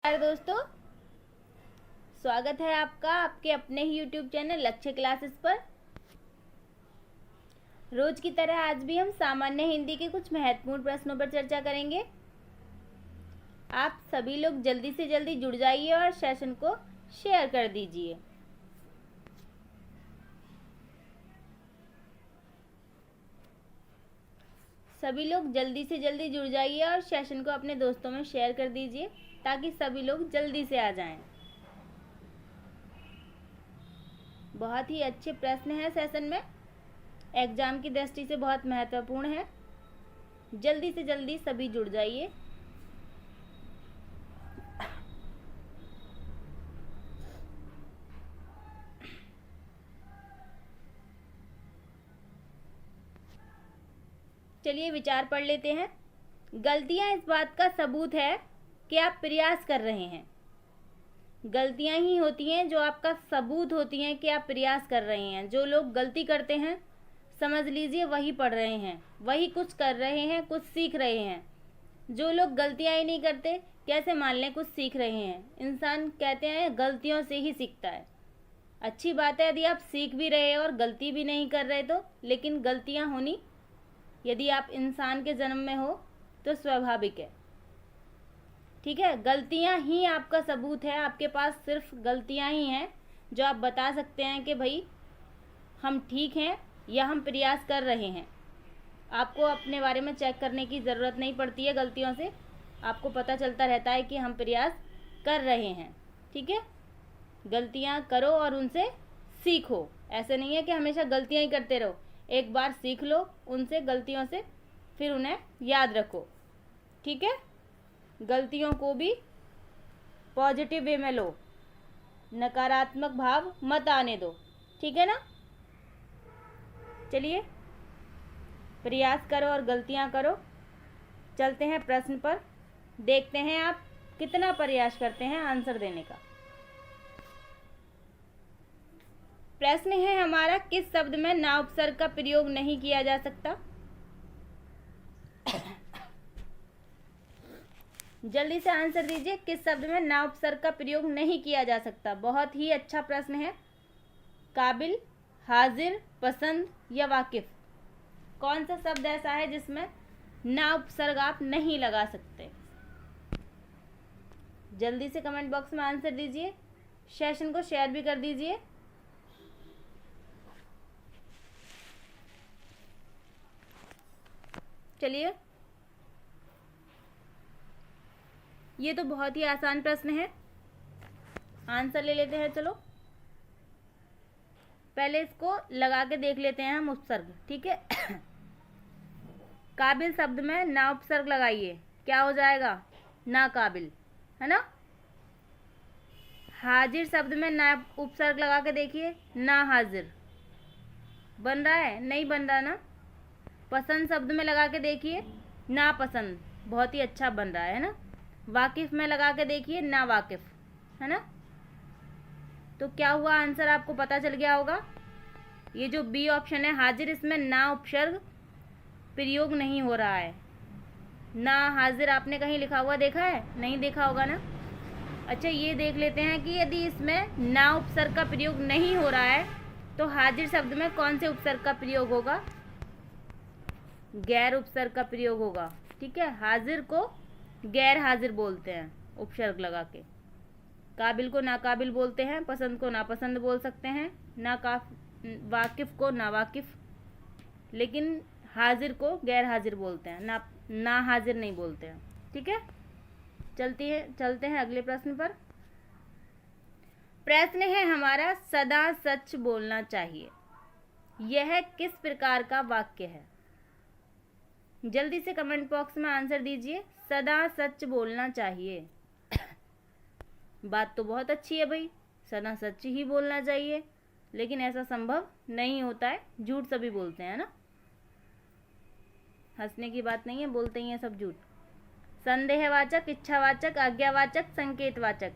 दोस्तों, स्वागत है आपका आपके अपने ही YouTube चैनल लक्ष्य क्लासेस पर। रोज की तरह आज भी हम सामान्य हिंदी के कुछ महत्वपूर्ण प्रश्नों पर चर्चा करेंगे। आप सभी लोग जल्दी से जल्दी जुड़ जाइए और सेशन को शेयर कर दीजिए। सभी लोग जल्दी से जल्दी जुड़ जाइए और सेशन को अपने दोस्तों में शेयर कर दीजिए ताकि सभी लोग जल्दी से आ जाएं। बहुत ही अच्छे प्रश्न हैं सेशन में, एग्जाम की दृष्टि से बहुत महत्वपूर्ण है। जल्दी से जल्दी सभी जुड़ जाइए। चलिए विचार पढ़ लेते हैं। गलतियां इस बात का सबूत है कि आप प्रयास कर रहे हैं। गलतियां ही होती हैं जो आपका सबूत होती हैं कि आप प्रयास कर रहे हैं। जो लोग गलती करते हैं समझ लीजिए वही पढ़ रहे हैं, वही कुछ कर रहे हैं, कुछ सीख रहे हैं। जो लोग गलतियां ही नहीं करते कैसे मान लें कुछ सीख रहे हैं। इंसान कहते हैं गलतियों से ही सीखता है। अच्छी बात है यदि आप सीख भी रहे और गलती भी नहीं कर रहे तो, लेकिन गलतियां होनी यदि आप इंसान के जन्म में हो तो स्वाभाविक है। ठीक है, गलतियां ही आपका सबूत है। आपके पास सिर्फ गलतियां ही हैं जो आप बता सकते हैं कि भाई हम ठीक हैं या हम प्रयास कर रहे हैं। आपको अपने बारे में चेक करने की ज़रूरत नहीं पड़ती है। गलतियों से आपको पता चलता रहता है कि हम प्रयास कर रहे हैं। ठीक है, गलतियां करो और उनसे सीखो। ऐसे नहीं है कि हमेशा गलतियां ही करते रहो। एक बार सीख लो उनसे, गलतियों से, फिर उन्हें याद रखो। ठीक है, गलतियों को भी पॉजिटिव वे में लो, नकारात्मक भाव मत आने दो। ठीक है ना। चलिए प्रयास करो और गलतियां करो। चलते हैं प्रश्न पर, देखते हैं आप कितना प्रयास करते हैं आंसर देने का। प्रश्न है हमारा, किस शब्द में ना उपसर्ग का प्रयोग नहीं किया जा सकता। जल्दी से आंसर दीजिए, किस शब्द में ना उपसर्ग का प्रयोग नहीं किया जा सकता। बहुत ही अच्छा प्रश्न है। काबिल, हाजिर, पसंद या वाकिफ, कौन सा शब्द ऐसा है जिसमें ना उपसर्ग आप नहीं लगा सकते। जल्दी से कमेंट बॉक्स में आंसर दीजिए, सेशन को शेयर भी कर दीजिए। चलिए, ये तो बहुत ही आसान प्रश्न है, आंसर ले लेते हैं। चलो पहले इसको लगा के देख लेते हैं हम उपसर्ग। ठीक है काबिल शब्द में ना उपसर्ग लगाइए, क्या हो जाएगा, ना काबिल, है ना। हाजिर शब्द में ना उपसर्ग लगा के देखिए, ना हाजिर। बन रहा है, नहीं बन रहा ना। पसंद शब्द में लगा के देखिए, ना पसंद, बहुत ही अच्छा बन रहा है ना। वाकिफ में लगा के देखिए, ना वाकिफ, है ना। तो क्या हुआ, आंसर आपको पता चल गया होगा। ये जो बी ऑप्शन है हाजिर, इसमें ना उपसर्ग प्रयोग नहीं हो रहा है। ना हाजिर आपने कहीं लिखा हुआ देखा है, नहीं देखा होगा ना। अच्छा, ये देख लेते हैं कि यदि इसमें ना उपसर्ग का प्रयोग नहीं हो रहा है तो हाजिर शब्द में कौन से उपसर्ग का प्रयोग होगा, गैर उपसर्ग का प्रयोग होगा। ठीक है, हाजिर को गैर हाजिर बोलते हैं उपसर्ग लगा के। काबिल को नाकाबिल बोलते हैं, पसंद को नापसंद बोल सकते हैं, वाकिफ को नावाकिफ, लेकिन हाजिर को गैर हाजिर बोलते हैं, ना हाजिर नहीं बोलते हैं। ठीक है, चलते हैं अगले प्रश्न पर। प्रश्न है हमारा, सदा सच बोलना चाहिए, यह किस प्रकार का वाक्य है। जल्दी से कमेंट बॉक्स में आंसर दीजिए, सदा सच बोलना चाहिए। बात तो बहुत अच्छी है भाई, सदा सच ही बोलना चाहिए, लेकिन ऐसा संभव नहीं होता है। झूठ सभी बोलते हैं ना, हंसने की बात नहीं है, बोलते ही हैं सब झूठ। संदेहवाचक, इच्छावाचक, आज्ञावाचक, संकेतवाचक,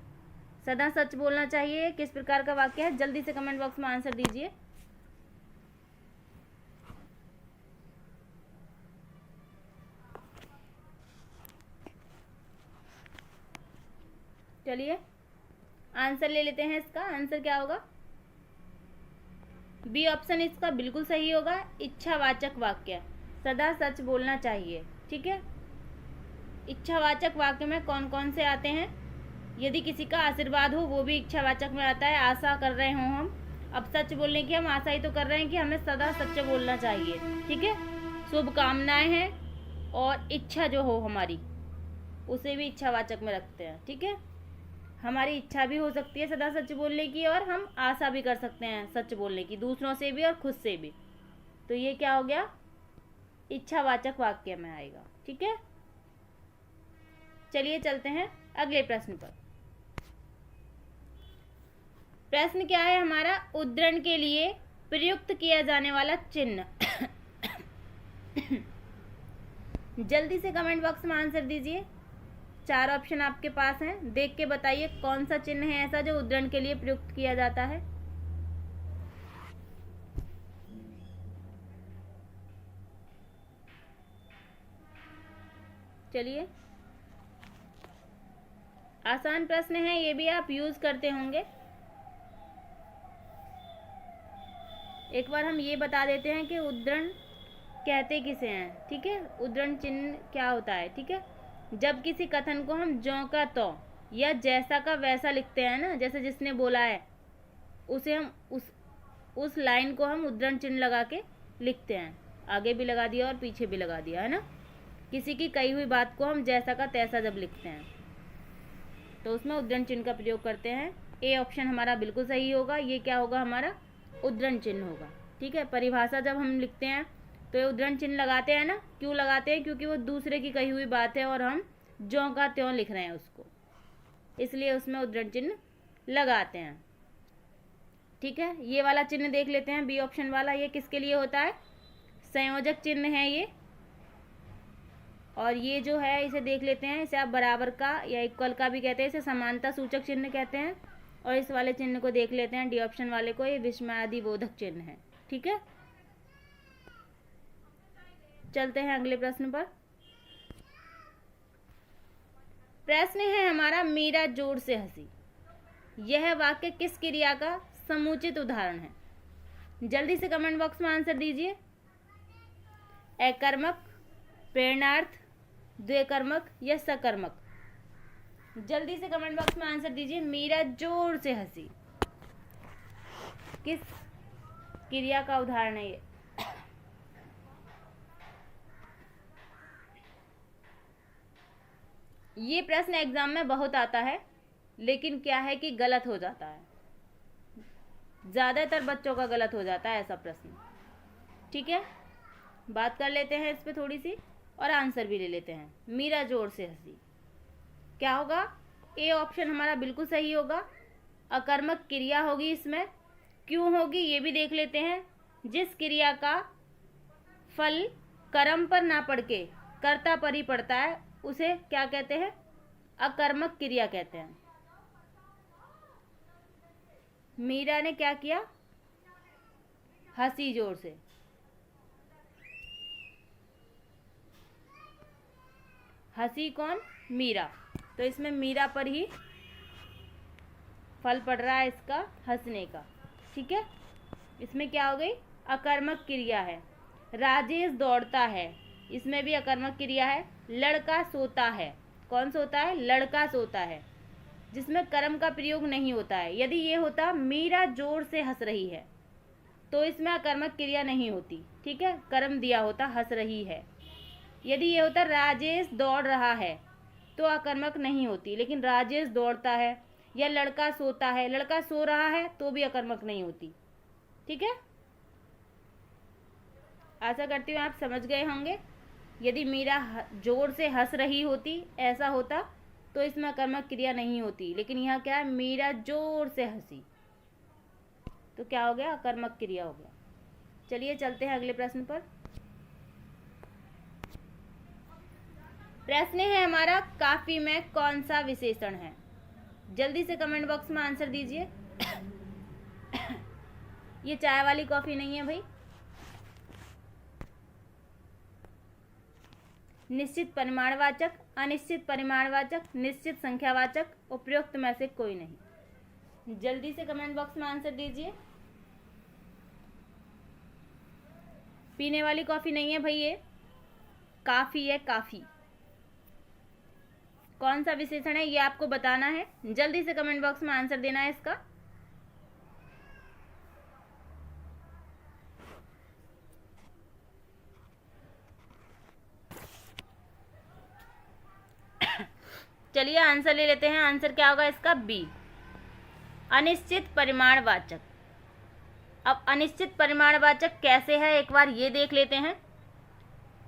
सदा सच बोलना चाहिए किस प्रकार का वाक्य है। जल्दी से कमेंट बॉक्स में आंसर दीजिए। चलिए आंसर ले लेते हैं। इसका आंसर क्या होगा? बी ऑप्शन इसका बिल्कुल सही होगा। इच्छावाचक वाक्य, सदा सच बोलना चाहिए। ठीक है, इच्छावाचक वाक्य में कौन कौन से आते हैं? यदि किसी का आशीर्वाद हो वो भी इच्छावाचक में आता है। आशा कर रहे हो हम, अब सच बोलने की हम आशा ही तो कर रहे हैं कि हमें सदा सच बोलना चाहिए। ठीक है, शुभकामनाएं हैं और इच्छा जो हो हमारी, उसे भी इच्छावाचक में रखते हैं। ठीक है, हमारी इच्छा भी हो सकती है सदा सच बोलने की, और हम आशा भी कर सकते हैं सच बोलने की, दूसरों से भी और खुद से भी। तो ये क्या हो गया? इच्छावाचक वाक्य में आएगा। ठीक है, चलिए चलते हैं अगले प्रश्न पर। प्रश्न क्या है हमारा? उद्धरण के लिए प्रयुक्त किया जाने वाला चिन्ह। जल्दी से कमेंट बॉक्स में आंसर दीजिए। 4 ऑप्शन आपके पास हैं, देख के बताइए कौन सा चिन्ह है ऐसा जो उद्धरण के लिए प्रयुक्त किया जाता है। चलिए, आसान प्रश्न है, ये भी आप यूज करते होंगे। एक बार हम ये बता देते हैं कि उद्धरण कहते किसे हैं। ठीक है, उद्धरण चिन्ह क्या होता है? ठीक है, जब किसी कथन को हम ज्यों का त्यों या जैसा का वैसा लिखते हैं ना, जैसे जिसने बोला है उसे हम उस लाइन को हम उद्धरण चिन्ह लगा के लिखते हैं। आगे भी लगा दिया और पीछे भी लगा दिया, है ना। किसी की कही हुई बात को हम जैसा का तैसा जब लिखते हैं तो उसमें उद्धरण चिन्ह का प्रयोग करते हैं। ए ऑप्शन हमारा बिल्कुल सही होगा। ये क्या होगा? हमारा उद्धरण चिन्ह होगा। ठीक है, परिभाषा जब हम लिखते हैं तो ये उद्धरण चिन्ह लगाते हैं ना। क्यों लगाते हैं? क्योंकि वो दूसरे की कही हुई बात है और हम ज्यों का त्यों लिख रहे हैं उसको, इसलिए उसमें उद्धरण चिन्ह लगाते हैं। ठीक है, ये वाला चिन्ह देख लेते हैं, बी ऑप्शन वाला। ये किसके लिए होता है? संयोजक चिन्ह है ये। और ये जो है इसे देख लेते हैं, इसे आप बराबर का या इक्वल का भी कहते हैं, इसे समानता सूचक चिन्ह कहते हैं। और इस वाले चिन्ह को देख लेते हैं, डी ऑप्शन वाले को, ये विस्मयादिबोधक चिन्ह है। ठीक है, चलते हैं अगले प्रश्न पर। प्रश्न है हमारा, मीरा जोर से हंसी। यह वाक्य किस क्रिया का समुचित उदाहरण है? जल्दी से कमेंट बॉक्स में आंसर दीजिए। एकर्मक, प्रेरणार्थ, द्विकर्मक या सकर्मक? जल्दी से कमेंट बॉक्स में आंसर दीजिए। मीरा जोर से हंसी किस क्रिया का उदाहरण है ये? ये प्रश्न एग्जाम में बहुत आता है, लेकिन क्या है कि गलत हो जाता है। ज्यादातर बच्चों का गलत हो जाता है ऐसा प्रश्न। ठीक है, बात कर लेते हैं इस पे थोड़ी सी और आंसर भी ले लेते हैं। मीरा जोर से हंसी क्या होगा? ए ऑप्शन हमारा बिल्कुल सही होगा। अकर्मक क्रिया होगी इसमें। क्यों होगी ये भी देख लेते हैं। जिस क्रिया का फल कर्म पर ना पड़ के कर्ता पर ही पड़ता है उसे क्या कहते हैं? अकर्मक क्रिया कहते हैं। मीरा ने क्या किया? हंसी जोर से। हंसी कौन? मीरा। तो इसमें मीरा पर ही फल पड़ रहा है इसका हंसने का। ठीक है, इसमें क्या हो गई? अकर्मक क्रिया है। राजेश दौड़ता है, इसमें भी अकर्मक क्रिया है। लड़का सोता है, कौन सोता है? लड़का सोता है, जिसमें कर्म का प्रयोग नहीं होता है। यदि ये होता मीरा जोर से हंस रही है तो इसमें अकर्मक क्रिया नहीं होती। ठीक है, कर्म दिया होता हंस रही है। यदि ये होता राजेश दौड़ रहा है तो अकर्मक नहीं होती, लेकिन राजेश दौड़ता है या लड़का सोता है, लड़का सो रहा है तो भी अकर्मक नहीं होती। ठीक है, आशा करती हूँ आप समझ गए होंगे। यदि मीरा जोर से हंस रही होती, ऐसा होता, तो इसमें अकर्मक क्रिया नहीं होती, लेकिन यहाँ क्या है? मीरा जोर से हंसी, तो क्या हो गया? अकर्मक क्रिया हो गया। चलिए चलते हैं अगले प्रश्न पर। प्रश्न है हमारा, काफी में कौन सा विशेषण है? जल्दी से कमेंट बॉक्स में आंसर दीजिए। ये चाय वाली कॉफी नहीं है भाई। निश्चित परिमाणवाचक, अनिश्चित परिमाणवाचक, निश्चित संख्यावाचक, उपरोक्त में से कोई नहीं। जल्दी से कमेंट बॉक्स में आंसर दीजिए। पीने वाली कॉफी नहीं है भाई, ये काफी है, काफी। कौन सा विशेषण है ये आपको बताना है, जल्दी से कमेंट बॉक्स में आंसर देना है इसका। चलिए आंसर ले लेते हैं। आंसर क्या होगा इसका? बी, अनिश्चित परिमाणवाचक। अब अनिश्चित परिमाणवाचक कैसे है एक बार ये देख लेते हैं।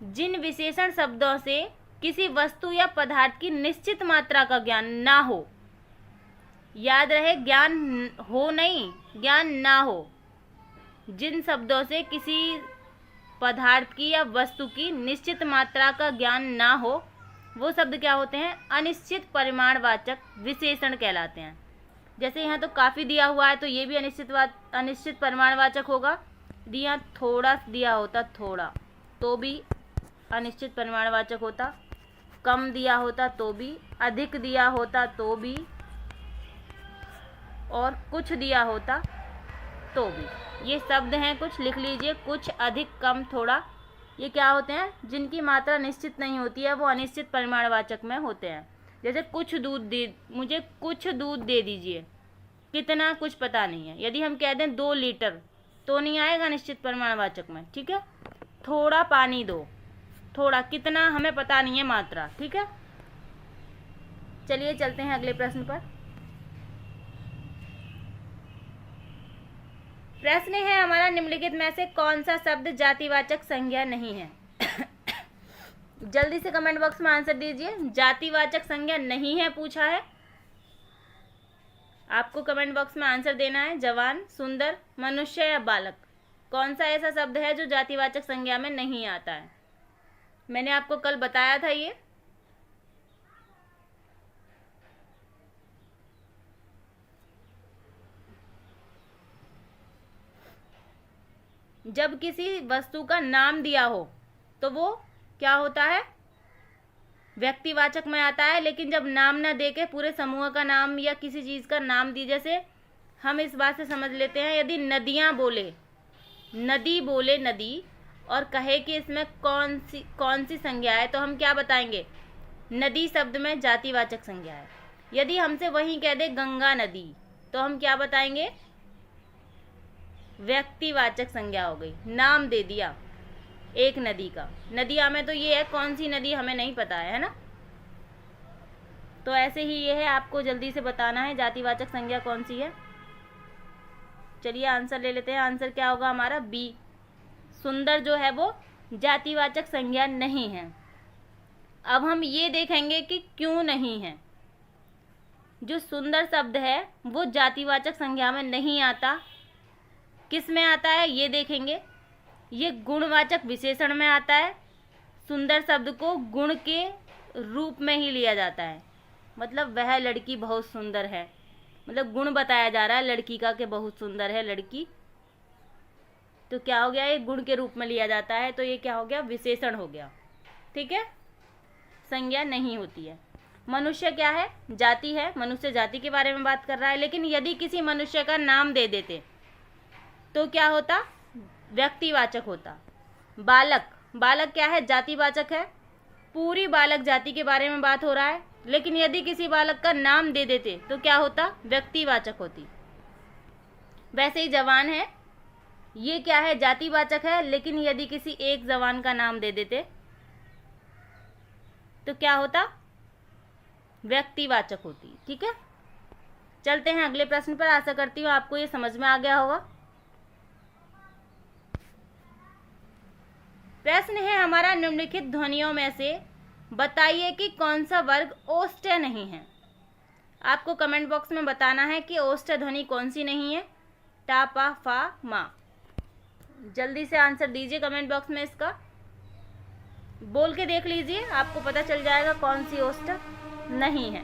जिन विशेषण शब्दों से किसी वस्तु या पदार्थ की निश्चित मात्रा का ज्ञान ना हो, याद रहे ज्ञान हो नहीं, ज्ञान ना हो। जिन शब्दों से किसी पदार्थ की या वस्तु की निश्चित मात्रा का ज्ञान ना हो, वो शब्द क्या होते हैं? अनिश्चित परिमाणवाचक विशेषण कहलाते हैं। जैसे यहाँ तो काफ़ी दिया हुआ है तो ये भी अनिश्चित परिमाणवाचक होगा। यदि यहाँ थोड़ा दिया होता, थोड़ा, तो भी अनिश्चित परिमाणवाचक होता। कम दिया होता तो भी, अधिक दिया होता तो भी, और कुछ दिया होता तो भी। ये शब्द हैं कुछ, लिख लीजिए। कुछ, अधिक, कम, थोड़ा, ये क्या होते हैं? जिनकी मात्रा निश्चित नहीं होती है वो अनिश्चित परिमाणवाचक में होते हैं। जैसे कुछ दूध दे, मुझे कुछ दूध दे दीजिए, कितना कुछ पता नहीं है। यदि हम कह दें 2 लीटर तो नहीं आएगा निश्चित परिमाणवाचक में, ठीक है। थोड़ा पानी दो, थोड़ा कितना हमें पता नहीं है मात्रा, ठीक है। चलिए चलते हैं अगले प्रश्न पर। प्रश्न है हमारा, निम्नलिखित में से कौन सा शब्द जातिवाचक संज्ञा नहीं है? जल्दी से कमेंट बॉक्स में आंसर दीजिए। जातिवाचक संज्ञा नहीं है पूछा है, आपको कमेंट बॉक्स में आंसर देना है। जवान, सुंदर, मनुष्य या बालक, कौन सा ऐसा शब्द है जो जातिवाचक संज्ञा में नहीं आता है? मैंने आपको कल बताया था ये। जब किसी वस्तु का नाम दिया हो तो वो क्या होता है? व्यक्तिवाचक में आता है। लेकिन जब नाम ना देके पूरे समूह का नाम या किसी चीज़ का नाम दी, जैसे हम इस बात से समझ लेते हैं, यदि नदियाँ बोले, नदी बोले नदी, और कहे कि इसमें कौन सी संज्ञा है, तो हम क्या बताएंगे? नदी शब्द में जातिवाचक संज्ञा है। यदि हमसे वहीं कह दे गंगा नदी, तो हम क्या बताएंगे? व्यक्तिवाचक संज्ञा हो गई, नाम दे दिया एक नदी का। नदिया में तो ये है, कौन सी नदी हमें नहीं पता है ना। तो ऐसे ही ये है, आपको जल्दी से बताना है जातिवाचक संज्ञा कौन सी है। चलिए आंसर ले लेते हैं। आंसर क्या होगा हमारा? बी, सुंदर जो है वो जातिवाचक संज्ञा नहीं है। अब हम ये देखेंगे कि क्यों नहीं है। जो सुंदर शब्द है वो जातिवाचक संज्ञा में नहीं आता, किस में आता है ये देखेंगे। ये गुणवाचक विशेषण में आता है। सुंदर शब्द को गुण के रूप में ही लिया जाता है, मतलब वह लड़की बहुत सुंदर है, मतलब गुण बताया जा रहा है लड़की का कि बहुत सुंदर है लड़की, तो क्या हो गया? ये गुण के रूप में लिया जाता है, तो ये क्या हो गया? विशेषण हो गया, ठीक है। संज्ञा नहीं होती है। मनुष्य क्या है? जाति है, मनुष्य जाति के बारे में बात कर रहा है। लेकिन यदि किसी मनुष्य का नाम दे देते तो क्या होता? व्यक्तिवाचक होता। बालक, बालक क्या है? जातिवाचक है, पूरी बालक जाति के बारे में बात हो रहा है। लेकिन यदि किसी बालक का नाम दे देते तो क्या होता? व्यक्तिवाचक होती। वैसे ही जवान है, ये क्या है? जातिवाचक है, लेकिन यदि किसी एक जवान का नाम दे देते तो क्या होता? व्यक्तिवाचक होती, ठीक है। चलते हैं अगले प्रश्न पर। आशा करती हूँ आपको ये समझ में आ गया होगा। प्रश्न है हमारा, निम्नलिखित ध्वनियों में से बताइए कि कौन सा वर्ग ओष्ठ्य नहीं है। आपको कमेंट बॉक्स में बताना है कि ओष्ठ्य ध्वनि कौन सी नहीं है। टा, पा, फा, मा। जल्दी से आंसर दीजिए कमेंट बॉक्स में। इसका बोल के देख लीजिए, आपको पता चल जाएगा कौन सी ओष्ठ्य नहीं है।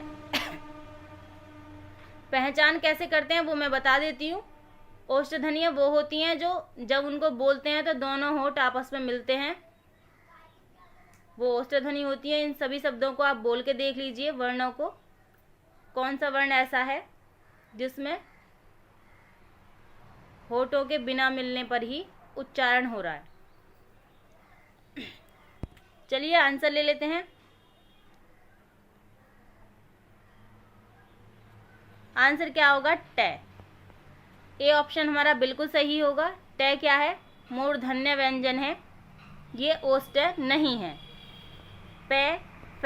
पहचान कैसे करते हैं वो मैं बता देती हूँ। ओष्ठ्य ध्वनियाँ वो होती हैं जो जब उनको बोलते हैं तो दोनों होंठ आपस में मिलते हैं, वो ओष्ठ ध्वनि होती है। इन सभी शब्दों को आप बोल के देख लीजिए, वर्णों को। कौन सा वर्ण ऐसा है जिसमें होठों के बिना मिलने पर ही उच्चारण हो रहा है। चलिए आंसर ले लेते हैं। आंसर क्या होगा? ट। ए ऑप्शन हमारा बिल्कुल सही होगा। ट क्या है? मूर्धन्य व्यंजन है, ये ओष्ठ नहीं है। प, फ,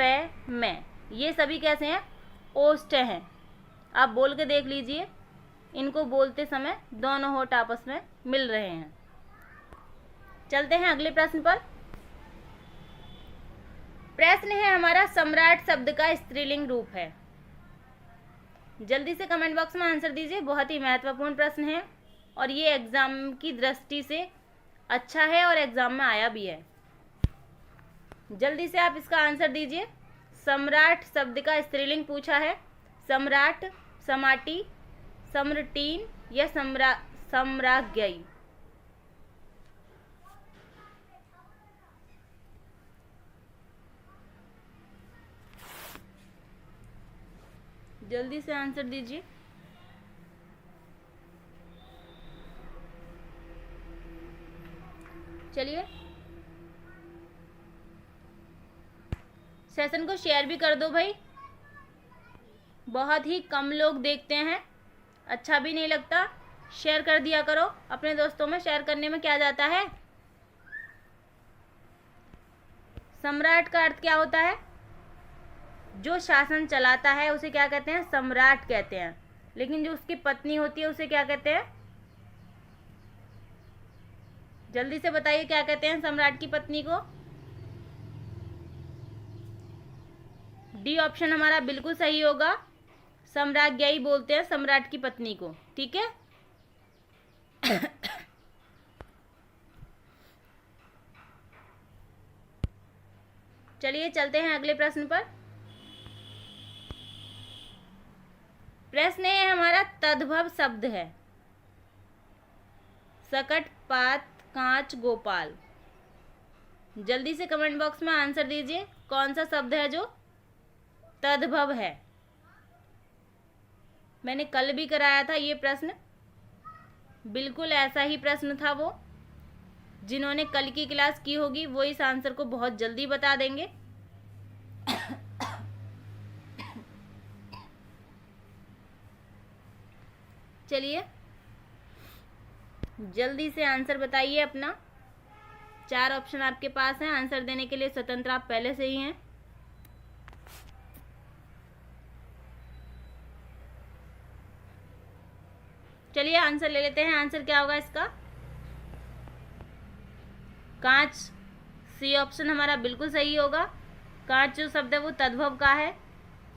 म ये सभी कैसे हैं? ओष्ठ हैं। आप बोल के देख लीजिए, इनको बोलते समय दोनों होठ आपस में मिल रहे हैं। चलते हैं अगले प्रश्न पर। प्रश्न है हमारा, सम्राट शब्द का स्त्रीलिंग रूप है। जल्दी से कमेंट बॉक्स में आंसर दीजिए। बहुत ही महत्वपूर्ण प्रश्न है और ये एग्जाम की दृष्टि से अच्छा है और एग्जाम में आया भी है। जल्दी से आप इसका आंसर दीजिए। सम्राट शब्द का स्त्रीलिंग पूछा है। सम्राट, समाटी, सम्रटीन या सम्राज्ञी। जल्दी से आंसर दीजिए। चलिए सेशन को शेयर भी कर दो भाई, बहुत ही कम लोग देखते हैं, अच्छा भी नहीं लगता। शेयर कर दिया करो अपने दोस्तों में। शेयर करने में क्या जाता है? सम्राट का अर्थ क्या होता है? जो शासन चलाता है उसे क्या कहते हैं? सम्राट कहते हैं। लेकिन जो उसकी पत्नी होती है उसे क्या कहते हैं? जल्दी से बताइए, क्या कहते हैं सम्राट की पत्नी को? डी ऑप्शन हमारा बिल्कुल सही होगा। सम्राज्ञी बोलते हैं सम्राट की पत्नी को। ठीक है। चलिए चलते हैं अगले प्रश्न पर। प्रश्न है हमारा, तद्भव शब्द है। सकट, पात, कांच, गोपाल। जल्दी से कमेंट बॉक्स में आंसर दीजिए, कौन सा शब्द है जो तद्भव है। मैंने कल भी कराया था ये प्रश्न, बिल्कुल ऐसा ही प्रश्न था वो। जिन्होंने कल की क्लास की होगी वो इस आंसर को बहुत जल्दी बता देंगे। चलिए जल्दी से आंसर बताइए अपना। 4 ऑप्शन आपके पास हैं, आंसर देने के लिए स्वतंत्र आप पहले से ही हैं। चलिए आंसर ले लेते हैं। आंसर क्या होगा इसका? कांच। सी ऑप्शन हमारा बिल्कुल सही होगा। कांच जो शब्द है वो तद्भव का है।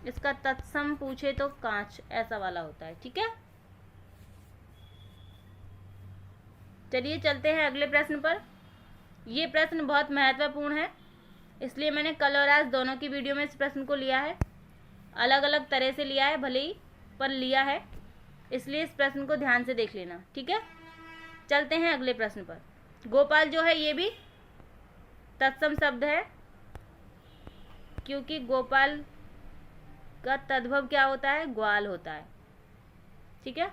इसका तत्सम पूछे तो कांच ऐसा वाला होता है। ठीक है। चलिए चलते हैं अगले प्रश्न पर। ये प्रश्न बहुत महत्वपूर्ण है, इसलिए मैंने कल और आज दोनों की वीडियो में इस प्रश्न को लिया है। अलग अलग तरह से लिया है भले ही, पर लिया है, इसलिए इस प्रश्न को ध्यान से देख लेना। ठीक है। चलते हैं अगले प्रश्न पर। गोपाल जो है ये भी तत्सम शब्द है, क्योंकि गोपाल का तद्भव क्या होता है? ग्वाल होता है। ठीक है।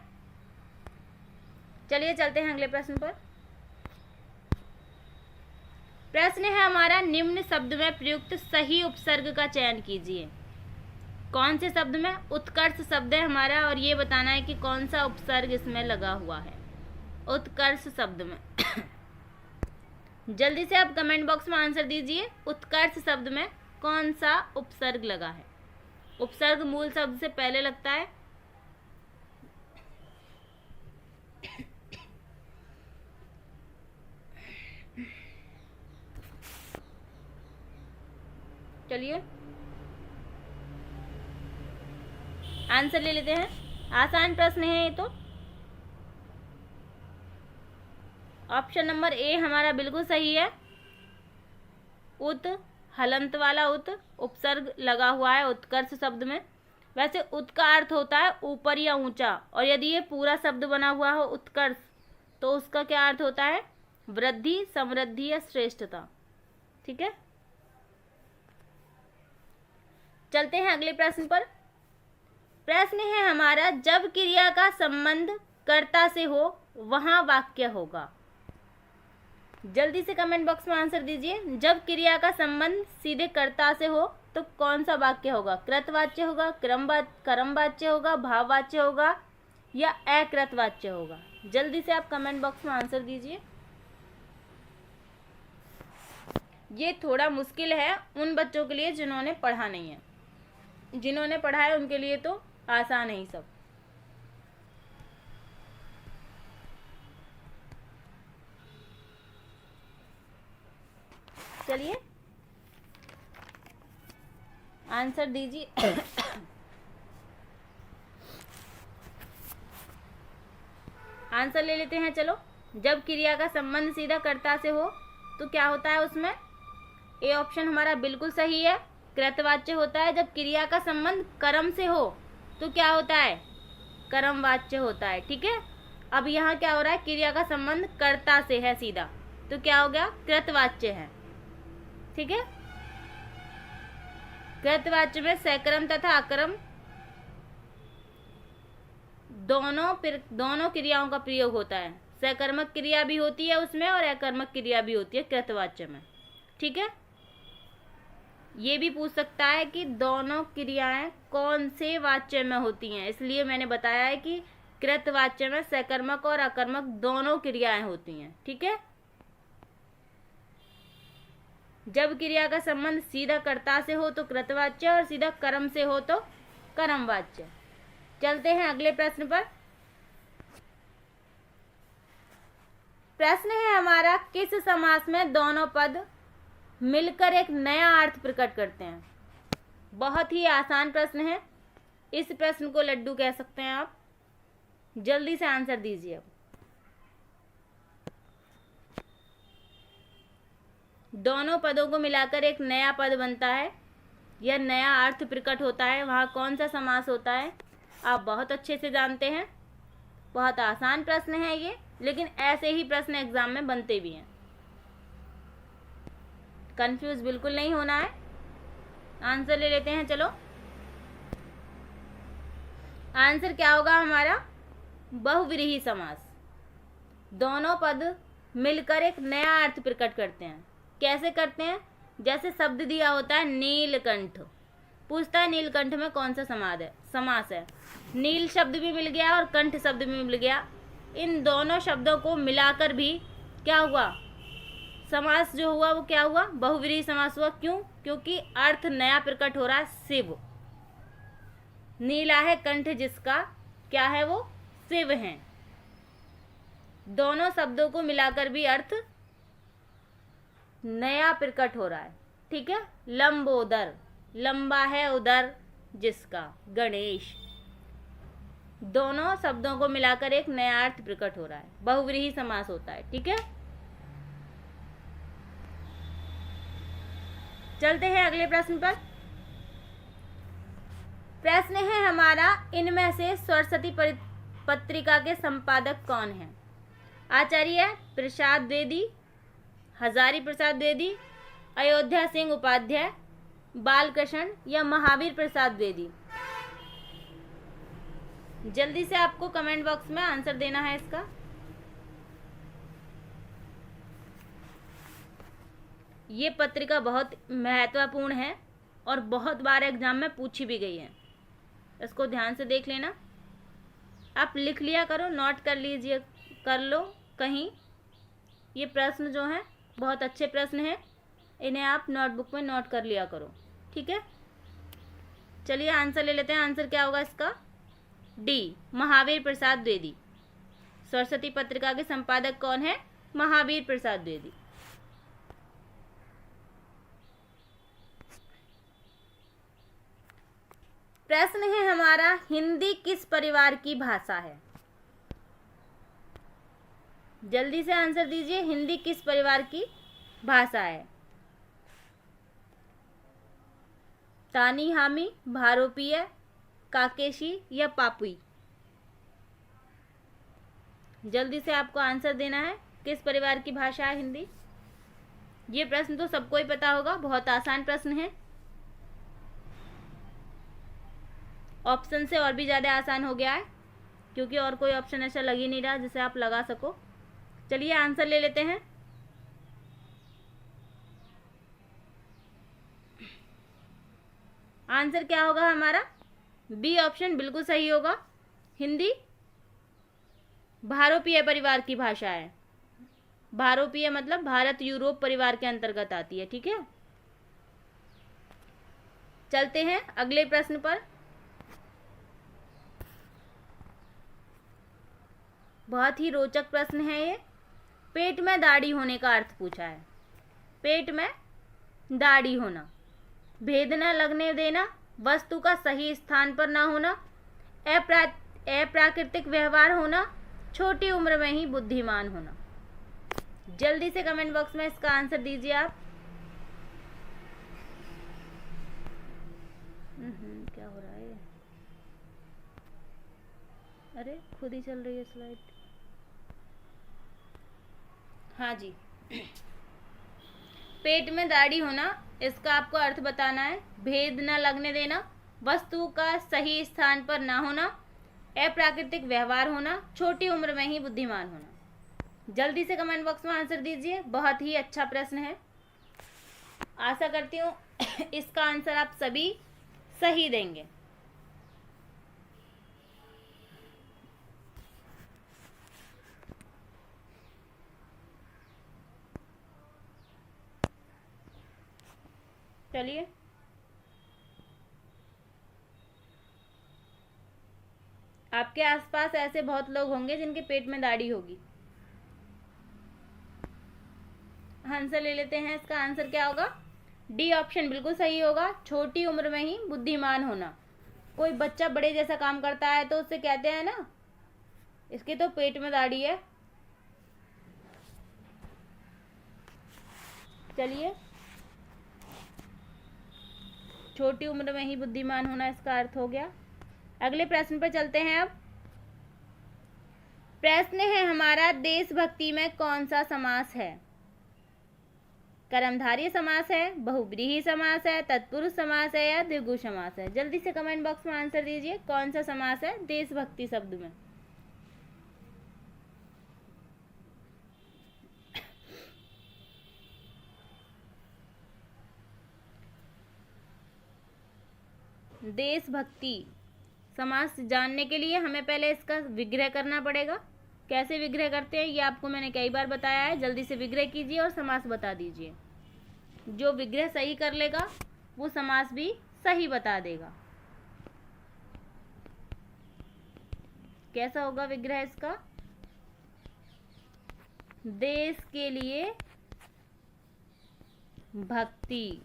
चलिए चलते हैं अगले प्रश्न पर। प्रश्न है हमारा, निम्न शब्द में प्रयुक्त सही उपसर्ग का चयन कीजिए। कौन से शब्द में? उत्कर्ष शब्द है हमारा, और ये बताना है कि कौन सा उपसर्ग इसमें लगा हुआ है उत्कर्ष शब्द में। जल्दी से आप कमेंट बॉक्स में आंसर दीजिए, उत्कर्ष शब्द में कौन सा उपसर्ग लगा है? उपसर्ग मूल शब्द से पहले लगता है। चलिए आंसर ले लेते हैं। आसान प्रश्न है ये तो। ऑप्शन नंबर ए हमारा बिल्कुल सही है। उत, हलंत वाला उत उपसर्ग लगा हुआ है उत्कर्ष शब्द में। वैसे उत का अर्थ होता है ऊपर या ऊंचा, और यदि ये पूरा शब्द बना हुआ हो उत्कर्ष, तो उसका क्या अर्थ होता है? वृद्धि, समृद्धि या श्रेष्ठता। ठीक है। चलते हैं अगले प्रश्न पर। प्रश्न है हमारा, जब क्रिया का संबंध कर्ता से हो वहां वाक्य होगा। जल्दी से कमेंट बॉक्स में आंसर दीजिए। जब क्रिया का संबंध सीधे कर्ता से हो तो कौन सा वाक्य होगा? कृतवाच्य होगा, कर्मवाच्य होगा, भाववाच्य होगा या अकृतवाच्य होगा? जल्दी से आप कमेंट बॉक्स में आंसर दीजिए। ये थोड़ा मुश्किल है उन बच्चों के लिए जिन्होंने पढ़ा नहीं है। जिन्होंने पढ़ा है उनके लिए तो आसान है ही सब। चलिए आंसर दीजिए। आंसर ले लेते हैं। चलो, जब क्रिया का संबंध सीधा कर्ता से हो तो क्या होता है उसमें? ए ऑप्शन हमारा बिल्कुल सही है, कृतवाच्य होता है। जब क्रिया का संबंध कर्म से हो तो क्या होता है? कर्मवाच्य होता है। ठीक है, अब यहाँ क्या हो रहा है? क्रिया का संबंध कर्ता से है सीधा, तो क्या हो गया? कृतवाच्य है। ठीक है, कृतवाच्य में सकर्म तथा अकर्म दोनों क्रियाओं का प्रयोग होता है। सकर्मक क्रिया भी होती है उसमें और अकर्मक क्रिया भी होती है कृतवाच्य में। ठीक है, ये भी पूछ सकता है कि दोनों क्रियाएं कौन से वाच्य में होती हैं, इसलिए मैंने बताया है कि कृतवाच्य में सकर्मक और अकर्मक दोनों क्रियाएं होती हैं। ठीक है, जब क्रिया का संबंध सीधा कर्ता से हो तो कृतवाच्य और सीधा कर्म से हो तो कर्मवाच्य। चलते हैं अगले प्रश्न पर। प्रश्न है हमारा, किस समास में दोनों पद मिलकर एक नया अर्थ प्रकट करते हैं? बहुत ही आसान प्रश्न है। इस प्रश्न को लड्डू कह सकते हैं आप। जल्दी से आंसर दीजिए। अब दोनों पदों को मिलाकर एक नया पद बनता है या नया अर्थ प्रकट होता है, वहाँ कौन सा समास होता है? आप बहुत अच्छे से जानते हैं। बहुत आसान प्रश्न है ये, लेकिन ऐसे ही प्रश्न एग्जाम में बनते भी हैं। कंफ्यूज बिल्कुल नहीं होना है। आंसर ले लेते हैं। चलो, आंसर क्या होगा हमारा? बहुव्रीहि समास। दोनों पद मिलकर एक नया अर्थ प्रकट करते हैं। कैसे करते हैं? जैसे शब्द दिया होता है नीलकंठ, पूछता है नीलकंठ में कौन सा समास है। नील शब्द भी मिल गया और कंठ शब्द भी मिल गया। इन दोनों शब्दों को मिलाकर भी क्या हुआ? समास जो हुआ वो क्या हुआ? बहुव्रीहि समास हुआ। क्यों? क्योंकि अर्थ नया प्रकट हो रहा है, शिव। नीला है कंठ जिसका, क्या है वो? शिव है। दोनों शब्दों को मिलाकर भी अर्थ नया प्रकट हो रहा है। ठीक है, लंबोदर, लंबा है उदर जिसका, गणेश। दोनों शब्दों को मिलाकर एक नया अर्थ प्रकट हो रहा है, बहुव्रीहि समास होता है। ठीक है, चलते हैं अगले प्रश्न पर। प्रश्न है हमारा, इनमें से सरस्वती पत्रिका के संपादक कौन हैं? आचार्य प्रसाद द्विवेदी, हजारी प्रसाद द्विवेदी, अयोध्या सिंह उपाध्याय, बालकृष्ण या महावीर प्रसाद द्विवेदी? जल्दी से आपको कमेंट बॉक्स में आंसर देना है इसका। ये पत्रिका बहुत महत्वपूर्ण है और बहुत बार एग्जाम में पूछी भी गई है। इसको ध्यान से देख लेना। आप लिख लिया करो, नोट कर लीजिए, कर लो कहीं। ये प्रश्न जो हैं बहुत अच्छे प्रश्न हैं, इन्हें आप नोटबुक में नोट कर लिया करो। ठीक है, चलिए आंसर ले लेते हैं। आंसर क्या होगा इसका? डी, महावीर प्रसाद द्विवेदी। सरस्वती पत्रिका के संपादक कौन है? महावीर प्रसाद द्विवेदी। प्रश्न है हमारा, हिंदी किस परिवार की भाषा है? जल्दी से आंसर दीजिए। हिंदी किस परिवार की भाषा है? तानी हामी, भारोपीय, काकेशी या पापुई? जल्दी से आपको आंसर देना है। किस परिवार की भाषा है हिंदी? ये प्रश्न तो सबको ही पता होगा, बहुत आसान प्रश्न है। ऑप्शन से और भी ज़्यादा आसान हो गया है, क्योंकि और कोई ऑप्शन ऐसा लग ही नहीं रहा जिसे आप लगा सको। चलिए आंसर ले लेते हैं। आंसर क्या होगा हमारा? बी ऑप्शन बिल्कुल सही होगा। हिंदी भारोपीय परिवार की भाषा है। भारोपीय मतलब भारत यूरोप परिवार के अंतर्गत आती है, ठीक है। चलते हैं अगले प्रश्न पर। बहुत ही रोचक प्रश्न है ये। पेट में दाढ़ी होने का अर्थ पूछा है। पेट में दाढ़ी होना, भेद न लगने देना, वस्तु का सही स्थान पर न होना, अप्राकृतिक व्यवहार होना, छोटी उम्र में ही बुद्धिमान होना। जल्दी से कमेंट बॉक्स में इसका आंसर दीजिए आप। क्या हो रहा है? अरे खुद ही चल रही है स्लाइड। हाँ जी, पेट में दाढ़ी होना, इसका आपको अर्थ बताना है। भेद न लगने देना, वस्तु का सही स्थान पर ना होना, अप्राकृतिक व्यवहार होना, छोटी उम्र में ही बुद्धिमान होना। जल्दी से कमेंट बॉक्स में आंसर दीजिए। बहुत ही अच्छा प्रश्न है। आशा करती हूँ इसका आंसर आप सभी सही देंगे। चलिए आपके आसपास ऐसे बहुत लोग होंगे जिनके पेट में दाढ़ी होगी। आंसर ले लेते हैं। इसका आंसर क्या होगा? डी ऑप्शन बिल्कुल सही होगा। छोटी उम्र में ही बुद्धिमान होना। कोई बच्चा बड़े जैसा काम करता है तो उससे कहते हैं ना, इसके तो पेट में दाढ़ी है। चलिए, छोटी उम्र में ही बुद्धिमान होना इसका अर्थ हो गया। अगले प्रश्न पर चलते हैं। अब प्रश्न है हमारा, देशभक्ति में कौन सा समास है? कर्मधारय समास है, बहुव्रीहि समास है, तत्पुरुष समास है या द्विगु समास है? जल्दी से कमेंट बॉक्स में आंसर दीजिए। कौन सा समास है देशभक्ति शब्द में? देशभक्ति समास जानने के लिए हमें पहले इसका विग्रह करना पड़ेगा। कैसे विग्रह करते हैं ये आपको मैंने कई बार बताया है। जल्दी से विग्रह कीजिए और समास बता दीजिए। जो विग्रह सही कर लेगा वो समास भी सही बता देगा। कैसा होगा विग्रह इसका? देश के लिए भक्ति।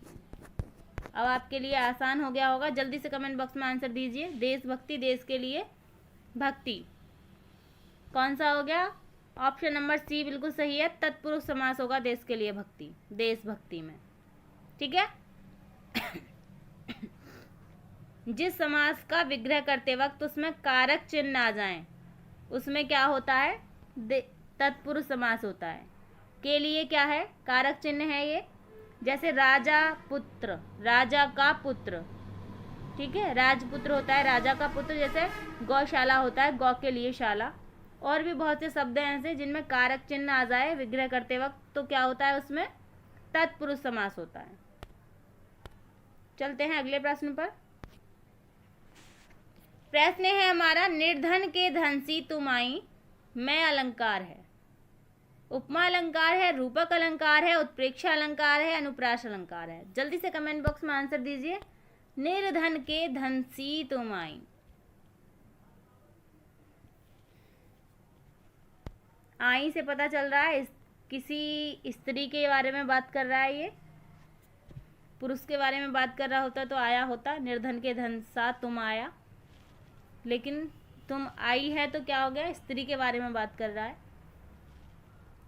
अब आपके लिए आसान हो गया होगा। जल्दी से कमेंट बॉक्स में आंसर दीजिए। देशभक्ति, देश के लिए भक्ति कौन सा हो गया? ऑप्शन नंबर सी बिल्कुल सही है। तत्पुरुष समास होगा देश के लिए भक्ति, देशभक्ति में, ठीक है। जिस समास का विग्रह करते वक्त उसमें कारक चिन्ह आ जाए उसमें क्या होता है? तत्पुरुष समास होता है। के लिए क्या है? कारक चिन्ह है ये। जैसे राजा पुत्र, राजा का पुत्र, ठीक है। राजपुत्र होता है राजा का पुत्र। जैसे गौशाला होता है गौ के लिए शाला। और भी बहुत से शब्द हैं ऐसे जिनमें कारक चिन्ह आ जाए विग्रह करते वक्त तो क्या होता है? उसमें तत्पुरुष समास होता है। चलते हैं अगले प्रश्न पर। प्रश्न है हमारा, निर्धन के धनसी तुम आई मैं अलंकार है। उपमा अलंकार है, रूपक अलंकार है, उत्प्रेक्षा अलंकार है, अनुप्रास अलंकार है? जल्दी से कमेंट बॉक्स में आंसर दीजिए। निर्धन के धनसी तुम आई, आई से पता चल रहा है किसी स्त्री के बारे में बात कर रहा है। ये पुरुष के बारे में बात कर रहा होता तो आया होता निर्धन के धन सा तुम आया, लेकिन तुम आई है तो क्या हो गया? स्त्री के बारे में बात कर रहा है।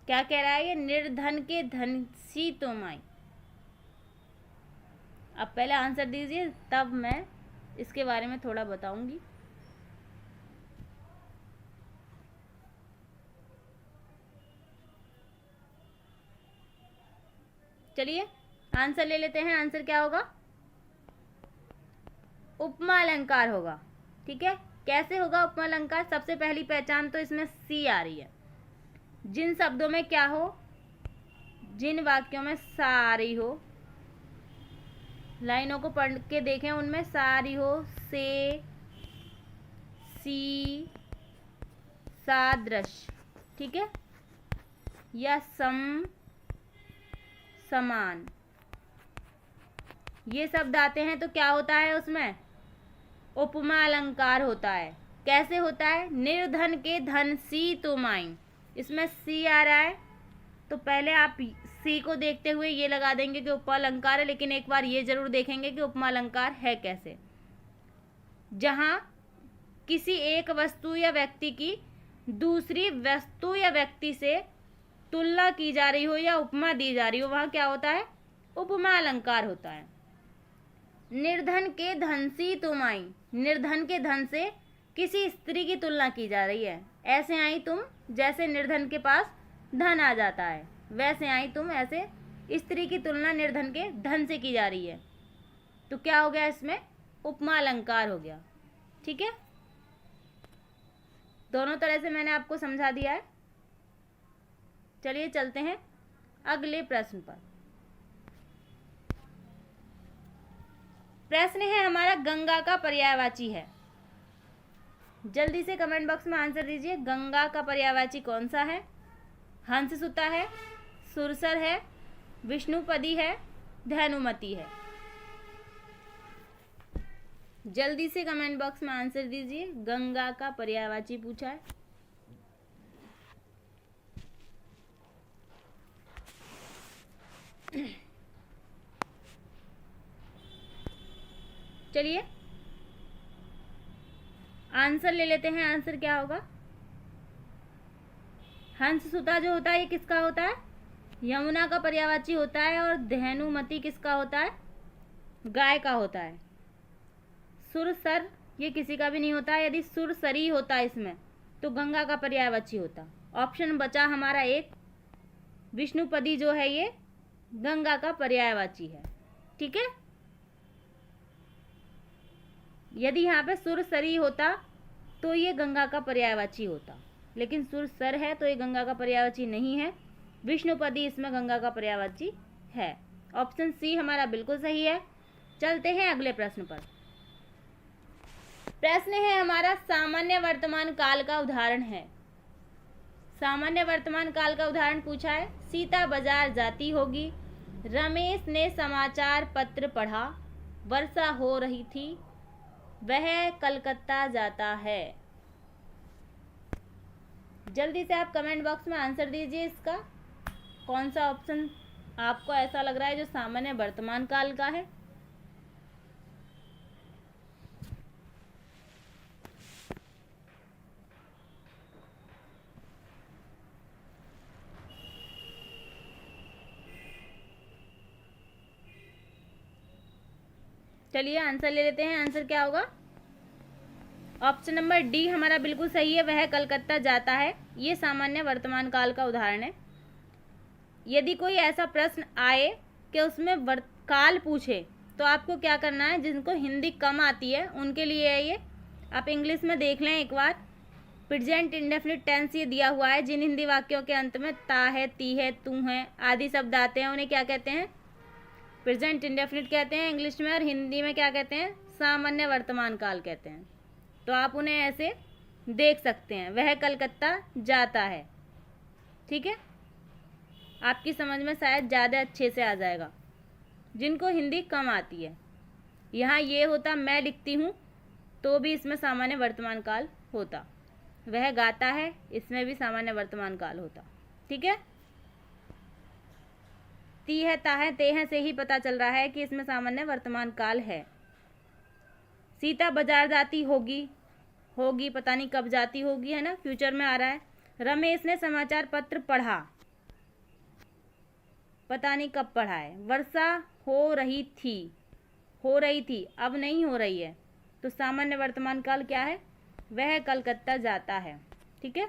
क्या कह रहा है ये? निर्धन के धन सी तुम आई। अब पहले आंसर दीजिए तब मैं इसके बारे में थोड़ा बताऊंगी। चलिए आंसर ले लेते हैं। आंसर क्या होगा? उपमा अलंकार होगा। ठीक है। कैसे होगा उपमा अलंकार? सबसे पहली पहचान तो इसमें सी आ रही है। जिन शब्दों में क्या हो, जिन वाक्यों में सा आ रही हो, लाइनों को पढ़ के देखें, उनमें सा आ रही हो, से, सी, सादृश, ठीक है, या सम, समान, ये शब्द आते हैं तो क्या होता है उसमें? उपमा अलंकार होता है। कैसे होता है? निर्धन के धन सी तुम आई, इसमें सी आ रहा है तो पहले आप सी को देखते हुए ये लगा देंगे कि उपमा अलंकार है, लेकिन एक बार ये जरूर देखेंगे कि उपमा अलंकार है कैसे। जहां किसी एक वस्तु या व्यक्ति की दूसरी वस्तु या व्यक्ति से तुलना की जा रही हो या उपमा दी जा रही हो, वहां क्या होता है? उपमा अलंकार होता है। निर्धन के धन सी तुम आई, निर्धन के धन से किसी स्त्री की तुलना की जा रही है। ऐसे आई तुम, जैसे निर्धन के पास धन आ जाता है, वैसे आई तुम, ऐसे स्त्री की तुलना निर्धन के धन से की जा रही है, तो क्या हो गया? इसमें उपमा अलंकार हो गया। ठीक है, दोनों तरह से मैंने आपको समझा दिया है। चलिए चलते हैं अगले प्रश्न पर। प्रश्न है हमारा, गंगा का पर्यायवाची है। जल्दी से कमेंट बॉक्स में आंसर दीजिए। गंगा का पर्यायवाची कौन सा है? हंससुता है, सुरसर है, विष्णुपदी है, धैनुमती है। जल्दी से कमेंट बॉक्स में आंसर दीजिए। गंगा का पर्यायवाची पूछा है। चलिए आंसर ले लेते हैं। आंसर क्या होगा? हंससुता जो होता है ये किसका होता है? यमुना का पर्यायवाची होता है। और धैनुमती किसका होता है? गाय का होता है। सुरसर ये किसी का भी नहीं होता है। यदि सुरसरी होता है इसमें तो गंगा का पर्यायवाची होता। ऑप्शन बचा हमारा एक, विष्णुपदी जो है ये गंगा का पर्यायवाची है। ठीक है, यदि यहाँ पे सुरसरी होता तो ये गंगा का पर्यायवाची होता, लेकिन सुरसर है तो ये गंगा का पर्यायवाची नहीं है। विष्णुपदी इसमें गंगा का पर्यायवाची है। ऑप्शन सी हमारा बिल्कुल सही है। चलते हैं अगले प्रश्न पर। प्रश्न है हमारा, सामान्य वर्तमान काल का उदाहरण है। सामान्य वर्तमान काल का उदाहरण पूछा है। सीता बाजार जाती होगी, रमेश ने समाचार पत्र पढ़ा, वर्षा हो रही थी, वह कलकत्ता जाता है। जल्दी से आप कमेंट बॉक्स में आंसर दीजिए। इसका कौन सा ऑप्शन आपको ऐसा लग रहा है जो सामान्य वर्तमान काल का है? चलिए आंसर ले लेते हैं। आंसर क्या होगा? ऑप्शन नंबर डी हमारा बिल्कुल सही है, वह कलकत्ता जाता है। ये सामान्य वर्तमान काल का उदाहरण है। यदि कोई ऐसा प्रश्न आए कि उसमें काल पूछे तो आपको क्या करना है? जिनको हिंदी कम आती है उनके लिए है ये। आप इंग्लिश में देख लें एक बार। प्रेजेंट इंडेफिनिट टेंस ये दिया हुआ है। जिन हिंदी वाक्यों के अंत में ता है, ती है, तू है आदि शब्द आते हैं उन्हें क्या कहते हैं? प्रेजेंट इंडेफिनिट कहते हैं इंग्लिश में, और हिंदी में क्या कहते हैं? सामान्य वर्तमान काल कहते हैं। तो आप उन्हें ऐसे देख सकते हैं, वह कलकत्ता जाता है। ठीक है, आपकी समझ में शायद ज़्यादा अच्छे से आ जाएगा जिनको हिंदी कम आती है। यहाँ ये होता मैं लिखती हूँ तो भी इसमें सामान्य वर्तमान काल होता। वह गाता है, इसमें भी सामान्य वर्तमान काल होता। ठीक है, ती है, ता है, ते हैं से ही पता चल रहा है कि इसमें सामान्य वर्तमान काल है। सीता बाजार जाती होगी, होगी पता नहीं कब जाती होगी, है ना, फ्यूचर में आ रहा है। रमेश ने समाचार पत्र पढ़ा, पता नहीं कब पढ़ा है। वर्षा हो रही थी, हो रही थी, अब नहीं हो रही है, तो सामान्य वर्तमान काल क्या है? वह कलकत्ता जाता है। ठीक है,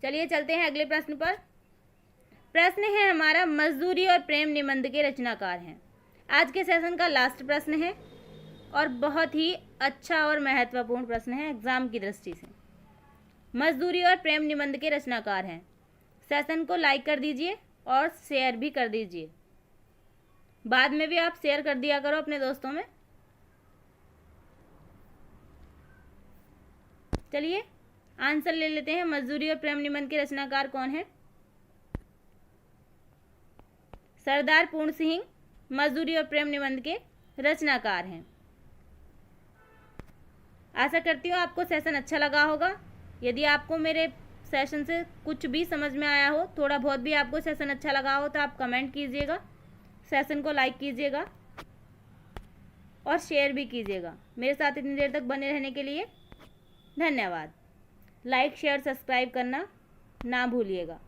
चलिए चलते हैं अगले प्रश्न पर। प्रश्न है हमारा, मजदूरी और प्रेम निबंध के रचनाकार हैं। आज के सेशन का लास्ट प्रश्न है और बहुत ही अच्छा और महत्वपूर्ण प्रश्न है एग्जाम की दृष्टि से। मजदूरी और प्रेम निबंध के रचनाकार हैं। सेशन को लाइक कर दीजिए और शेयर भी कर दीजिए। बाद में भी आप शेयर कर दिया करो अपने दोस्तों में। चलिए आंसर ले लेते हैं। मजदूरी और प्रेम निबंध के रचनाकार कौन है? सरदार पूर्ण सिंह मजदूरी और प्रेम निबंध के रचनाकार हैं। आशा करती हूँ आपको सेशन अच्छा लगा होगा। यदि आपको मेरे सेशन से कुछ भी समझ में आया हो, थोड़ा बहुत भी आपको सेशन अच्छा लगा हो, तो आप कमेंट कीजिएगा, सेशन को लाइक कीजिएगा और शेयर भी कीजिएगा। मेरे साथ इतनी देर तक बने रहने के लिए धन्यवाद। लाइक शेयर सब्सक्राइब करना ना भूलिएगा।